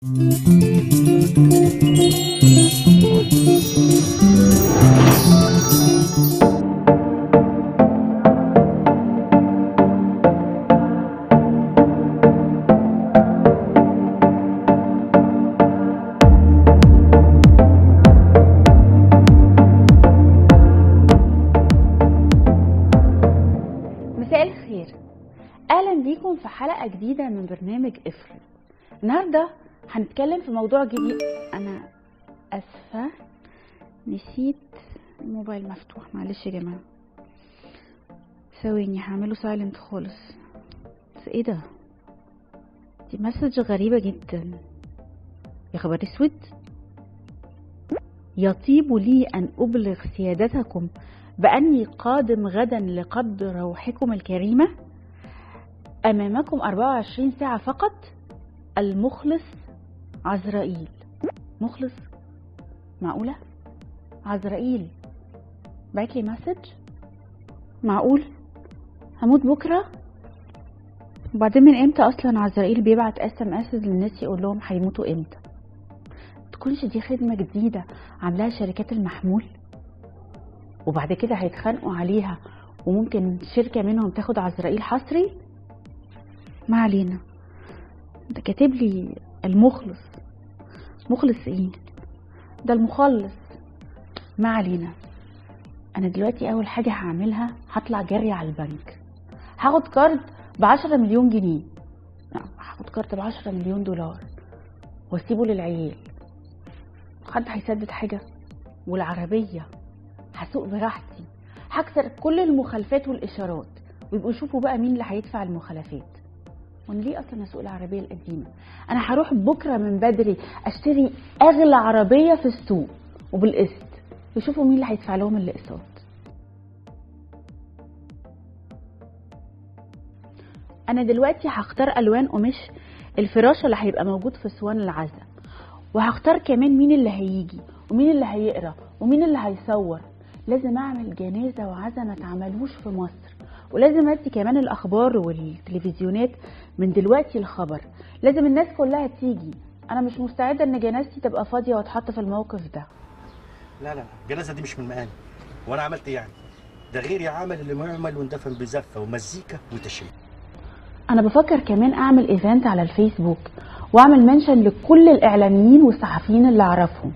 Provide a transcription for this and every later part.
مساء الخير، اهلا بيكم في حلقه جديده من برنامج افرض. النهارده هنتكلم في موضوع جديد. انا اسفه نسيت الموبايل مفتوح، معلش يا جماعه، ثواني هعمله سايلنت خالص. بس ايه ده؟ دي مسج غريبه جدا. يا خبر اسود. يطيب لي ان ابلغ سيادتكم باني قادم غدا لقبض روحكم الكريمه. امامكم 24 ساعه فقط. المخلص عزرائيل. مخلص؟ معقوله؟ عزرائيل بعت لي مسج؟ معقول؟ هموت بكره؟ وبعدين من امتى اصلا عزرائيل بيبعت SMS للناس يقول لهم هيموتوا امتى؟ تكونش دي خدمه جديده عاملاها شركات المحمول وبعد كده هيتخانقوا عليها وممكن شركه منهم تاخد عزرائيل حصري؟ ما علينا. انت كاتب لي المخلص. مخلص ايه ده؟ المخلص. ما علينا. انا دلوقتي اول حاجه هعملها هطلع جري على البنك، هاخد كارد ب10 مليون جنيه، هاخد كارد ب10 مليون دولار واسيبه للعيال. حد هيسدد حاجه؟ والعربيه هسوق براحتي، هكسر كل المخالفات والاشارات ويبقوا يشوفوا بقى مين اللي هيدفع المخالفات. وانا ليه اصلا اسوق العربيه القديمه؟ انا هروح بكره من بدري اشتري اغلى عربيه في السوق وبالقسط، يشوفوا مين اللي هيدفع لهم الاقساط. انا دلوقتي هختار الوان قماش الفراشه اللي هيبقى موجود في اسوان العزا، وهختار كمان مين اللي هيجي ومين اللي هيقرا ومين اللي هيصور. لازم اعمل جنازه وعزا ما اتعملوش في مصر، ولازم ادي كمان الاخبار والتلفزيونات من دلوقتي الخبر. لازم الناس كلها تيجي. انا مش مستعده ان جنازتي تبقى فاضيه واتحط في الموقف ده. لا الجنازه دي مش من مقامي. وانا عملت ايه يعني؟ ده غيري عمل اللي ما يعمل واندفن بزفه ومزيكا وتشريح. انا بفكر كمان اعمل ايفنت على الفيسبوك واعمل منشن لكل الاعلاميين والصحفيين اللي اعرفهم.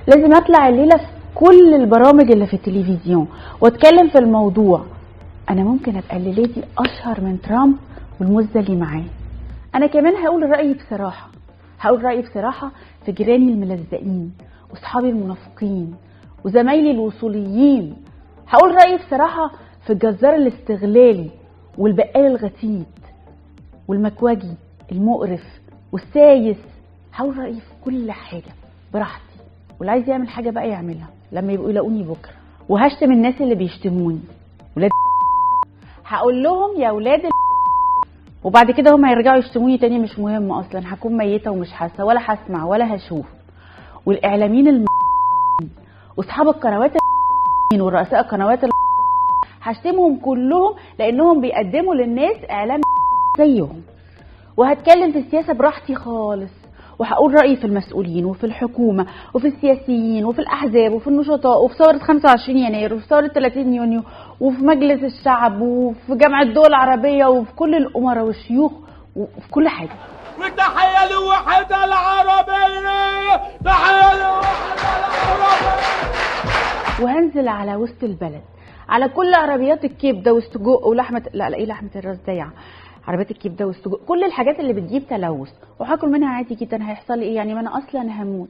لازم اطلع الليله في كل البرامج اللي في التلفزيون واتكلم في الموضوع. انا ممكن ابقى الليله دي اشهر من ترامب والمزه اللي معاه. انا كمان هقول رايي بصراحه في جيراني الملزقين واصحابي المنافقين وزمايلي الوصوليين. هقول رايي بصراحه في الجزار الاستغلالي والبقال الغتيت والمكواجي المقرف والسايس. هقول رايي في كل حاجه براحتي، واللي عايز يعمل حاجه بقى يعملها لما يبقوا يلاقوني بكره. وهشتم الناس اللي بيشتموني ولاد هقول لهم يا ولاد وبعد كده هم هيرجعوا يشتموني تاني. مش مهم اصلا، هكون ميته ومش حاسه ولا هسمع ولا هشوف. والاعلاميين واصحاب القنوات ورؤساء القنوات هشتمهم كلهم لانهم بيقدموا للناس اعلام زيهم. وهتكلم في السياسه براحتي خالص، وهقول رايي في المسؤولين وفي الحكومه وفي السياسيين وفي الاحزاب وفي النشطاء وفي ثوره 25 يناير وفي ثوره 30 يونيو وفي مجلس الشعب وفي جامعه الدول العربيه وفي كل الامراء والشيوخ وفي كل حاجه. وتحيه للوحده العربيه، تحيه للوحده العربيه. وهنزل على وسط البلد على كل عربيات الكبده والسجق ولحمه، لا ايه لحمه الراس ضيعه، عربيات الكبده والسجق، كل الحاجات اللي بتجيب تلوث، وهاكل منها عادي جدا. هيحصل لي ايه يعني؟ ما انا اصلا هموت.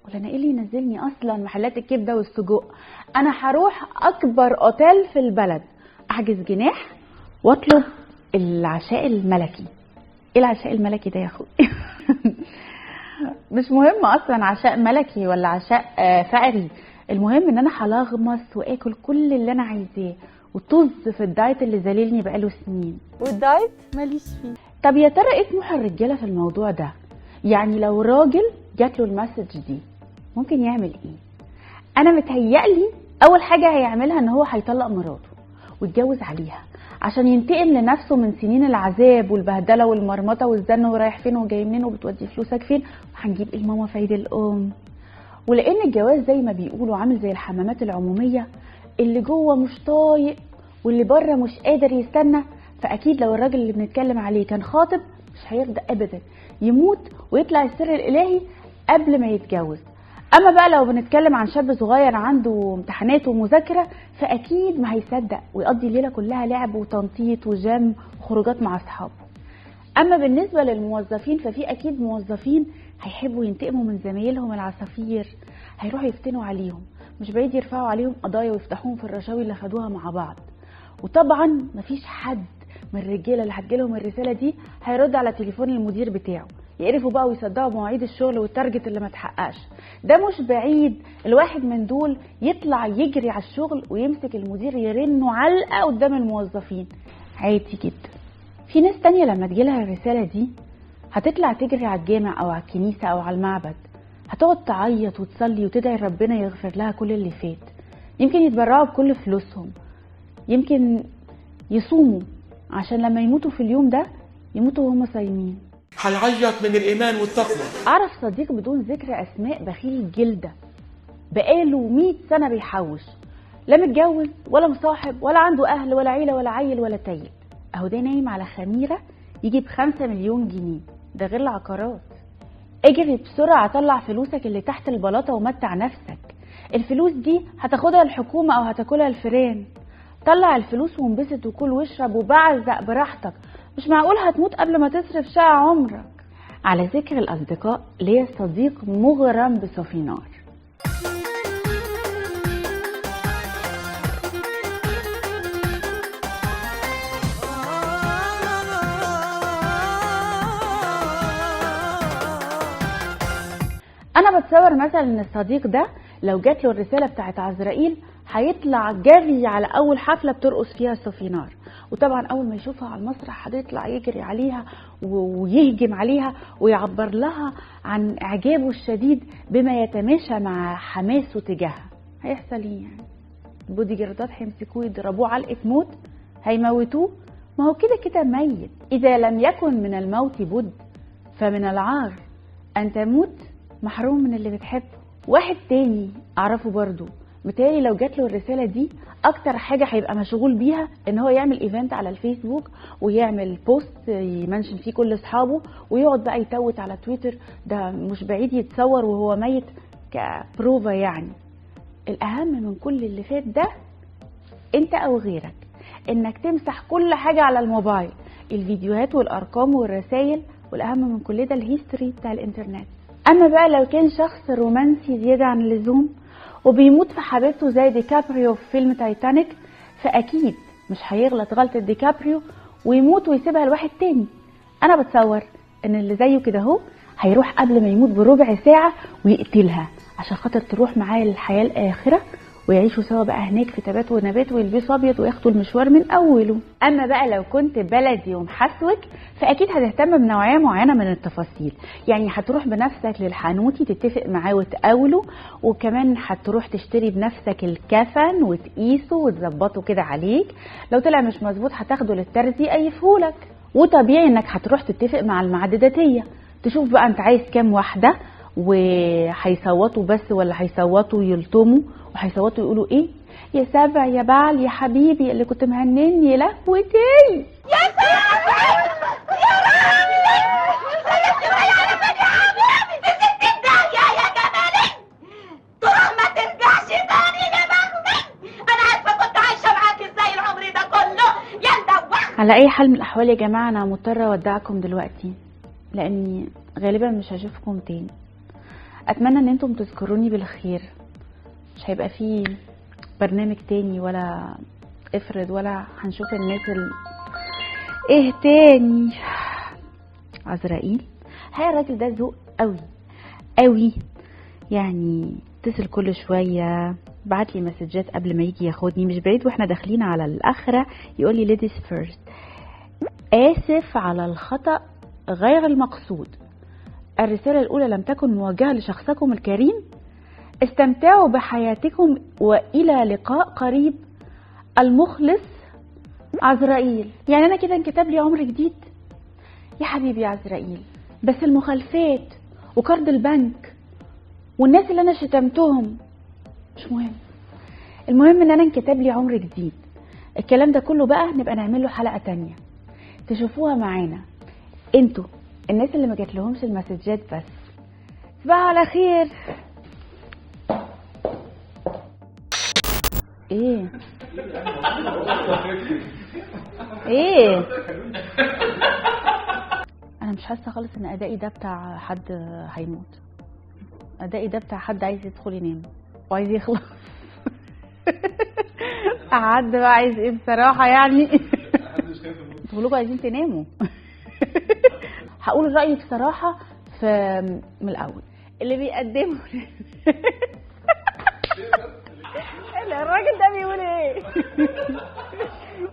ولا انا ايه اللي ينزلني اصلا محلات الكبده والسجق؟ انا هروح اكبر اوتيل في البلد، احجز جناح واطلب العشاء الملكي. ايه العشاء الملكي ده يا اخوي؟ مش مهم اصلا عشاء ملكي ولا عشاء فقري. المهم ان انا هلغمص واكل كل اللي انا عايزاه وطز في الدايت اللي ذليلني بقاله سنين. والدايت ماليش فيه. طب يا ترى ايه طموح الرجاله في الموضوع ده؟ يعني لو راجل جات له المسج دي ممكن يعمل ايه؟ انا متهيألي اول حاجه هيعملها ان هو هيطلق مراته ويتجوز عليها عشان ينتقم لنفسه من سنين العذاب والبهدله والمرمطه والزن ورايح فين وجاي منين وبتودي فلوسك فين وهنجيب ايه لماما في عيد الام. ولان الجواز زي ما بيقولوا عامل زي الحمامات العموميه، اللي جوه مش طايق واللي بره مش قادر يستنى، فاكيد لو الراجل اللي بنتكلم عليه كان خاطب مش هيرضى ابدا يموت ويطلع السر الالهي قبل ما يتجوز. اما بقى لو بنتكلم عن شاب صغير عنده امتحانات ومذاكره، فاكيد ما هيصدق ويقضي الليله كلها لعب وتنطيط وجام وخروجات مع اصحابه. اما بالنسبه للموظفين، ففي اكيد موظفين هيحبوا ينتقموا من زمايلهم العصافير، هيروحوا يفتنوا عليهم، مش بعيد يرفعوا عليهم قضايا ويفتحوهم في الرشاوي اللي خدوها مع بعض. وطبعا مفيش حد من الرجاله اللي هتجيلهم الرساله دي هيرد على تليفون المدير بتاعه، يقرفوا بقى ويصدقوا مواعيد الشغل والتارجت اللي ما اتحققش. ده مش بعيد الواحد من دول يطلع يجري على الشغل ويمسك المدير يرنه علقه قدام الموظفين، عادي جدا. في ناس تانية لما تجيلها الرساله دي هتطلع تجري على الجامع او على الكنيسه او على المعبد، هتقعد تعيط وتصلي وتدعي ربنا يغفر لها كل اللي فات. يمكن يتبرعوا بكل فلوسهم، يمكن يصوموا عشان لما يموتوا في اليوم ده يموتوا وهم صايمين. هيعيط من الايمان والتقوى. اعرف صديق بدون ذكر اسماء بخيل الجلده، بقاله 100 سنه بيحوش، لا متجوز ولا مصاحب ولا عنده اهل ولا عيله ولا عيل ولا تايل، اهو ده نايم على خميره يجي ب5 مليون جنيه، ده غير العقارات. اجري بسرعه طلع فلوسك اللي تحت البلاطه ومتع نفسك، الفلوس دي هتاخدها الحكومه او هتاكلها الفيران. طلع الفلوس وانبسط وكل واشرب وبعزق براحتك، مش معقول هتموت قبل ما تصرف شقة عمرك. على ذكر الأصدقاء، ليا صديق مغرم بصفينار. أنا بتصور مثلا إن الصديق ده لو جات له الرسالة بتاعت عزرائيل هيطلع جري على اول حفله بترقص فيها صفينار، وطبعا اول ما يشوفها على المسرح هيطلع يجري عليها ويهجم عليها ويعبر لها عن اعجابه الشديد بما يتماشى مع حماسه تجاهها. هيحصل ايه يعني؟ البودي جاردات هيمسكوه يضربوه علقه موت، هيموتوه، ما هو كده كده ميت. اذا لم يكن من الموت بد فمن العار ان تموت محروم من اللي بتحبه. واحد تاني اعرفه برضو متهيألي لو جات له الرساله دي اكتر حاجه هيبقى مشغول بيها ان هو يعمل ايفنت على الفيسبوك ويعمل بوست يمنشن فيه كل اصحابه ويقعد بقى يتوت على تويتر، ده مش بعيد يتصور وهو ميت كبروفا يعني. الاهم من كل اللي فات ده انت او غيرك انك تمسح كل حاجه على الموبايل، الفيديوهات والارقام والرسائل، والاهم من كل ده الهيستوري بتاع الانترنت. اما بقى لو كان شخص رومانسي زياده عن اللزوم وبيموت في حبيبته زي ديكابريو في فيلم تايتانيك، فاكيد مش هيغلط غلطه ديكابريو ويموت ويسيبها لواحد تاني. انا بتصور ان اللي زيه كده اهو هيروح قبل ما يموت بربع ساعه ويقتلها عشان خاطر تروح معاه للحياه الاخره ويعيشوا سوا بقى هناك في تبات ونبات ويلبسوا ابيض وياخدوا المشوار من اوله. اما بقى لو كنت بلدي ومحسوك فاكيد هتهتم بنوعيه معينه من التفاصيل، يعني هتروح بنفسك للحانوتي تتفق معاه وتقاوله، وكمان هتروح تشتري بنفسك الكفن وتقيسه وتظبطه كده عليك، لو طلع مش مظبوط هتاخده للترزي يقيفهولك. وطبيعي انك هتروح تتفق مع المعدداتيه تشوف بقى انت عايز كام واحده وهيصوتوا بس ولا هيصوتوا يلطموا وهيصوتوا يقولوا ايه؟ يا سبع يا بعل يا حبيبي اللي كنت مهنني يا لهوتي يا سبع يا رامي يا جمالي تروح ما ترجعش تاني يا بختي. انا عارفه كنت عايشه معاك ازاي العمر ده كله يا مدوخ. على اي حال من الاحوال يا جماعه انا مضطره اودعكم دلوقتي لاني غالبا مش هشوفكم تاني. اتمنى ان انتم تذكروني بالخير، مش هيبقى فيه برنامج تاني ولا افرض ولا هنشوف الناس ايه تاني. عزرائيل هاي الراجل ده ذوق قوي قوي، يعني اتصل كل شويه بعت لي مسجات قبل ما يجي ياخدني، مش بعيد واحنا داخلين على الاخره يقول لي ladies first. اسف على الخطأ غير المقصود، الرسالة الأولى لم تكن موجهة لشخصكم الكريم، استمتعوا بحياتكم وإلى لقاء قريب. المخلص عزرائيل، يعني انا كده انكتب لي عمر جديد؟ يا حبيبي يا عزرائيل، بس المخالفات وقرض البنك والناس اللي انا شتمتهم مش مهم، المهم ان انا انكتب لي عمر جديد. الكلام ده كله بقى نبقى نعمل له حلقة تانية تشوفوها معانا انتوا الناس اللي ما جاتلهمش المسجات بس. تصبحوا على خير. ايه ايه انا مش حاسه خالص ان ادائي ده بتاع حد هيموت، ادائي ده بتاع حد عايز يدخل ينام وعايز يخلص. حد بقى عايز ايه بصراحه يعني؟ تقولوا عايزين تناموا. هقول رايي بصراحه في من الاول اللي بيقدموا. الراجل ده بيقول ايه؟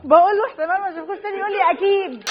بقول له احتمال ما اشوفوش تاني، يقول لي اكيد.